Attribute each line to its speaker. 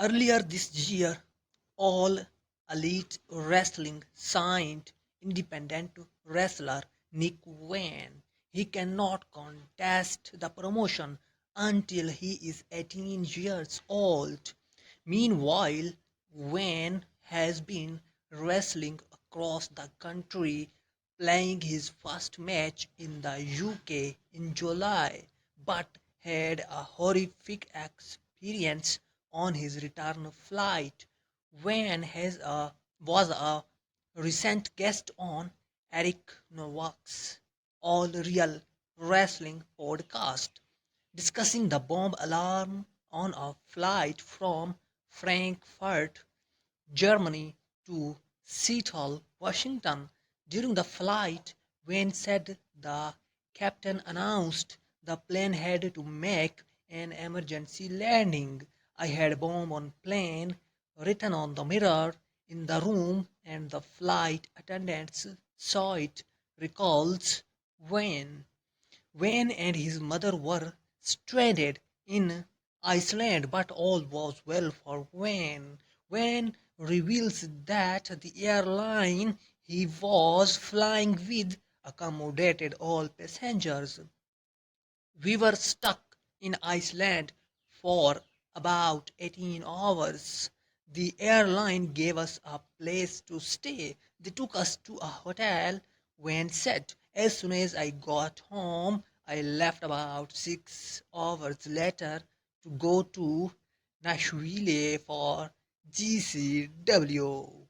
Speaker 1: Earlier this year, All Elite Wrestling signed independent wrestler Nick Wayne. He cannot contest the promotion until he is 18 years old. Meanwhile, Wayne has been wrestling across the country, playing his first match in the UK in July, but had a horrific experience on his return flight. Wayne was a recent guest on Eric Novak's All Real Wrestling podcast, discussing the bomb alarm on a flight from Frankfurt, Germany to Seattle, Washington. During the flight, Wayne said the captain announced the plane had to make an emergency landing. I had bomb on plane written on the mirror in the room and the flight attendants saw it, recalls Wayne. Wayne and his mother were stranded in Iceland, but all was well for Wayne. Wayne reveals that the airline he was flying with accommodated all passengers. We were stuck in Iceland for about 18 hours. The airline gave us a place to stay. They took us to a hotel. When said, as soon as I got home, I left about 6 hours later to go to Nashville for GCW.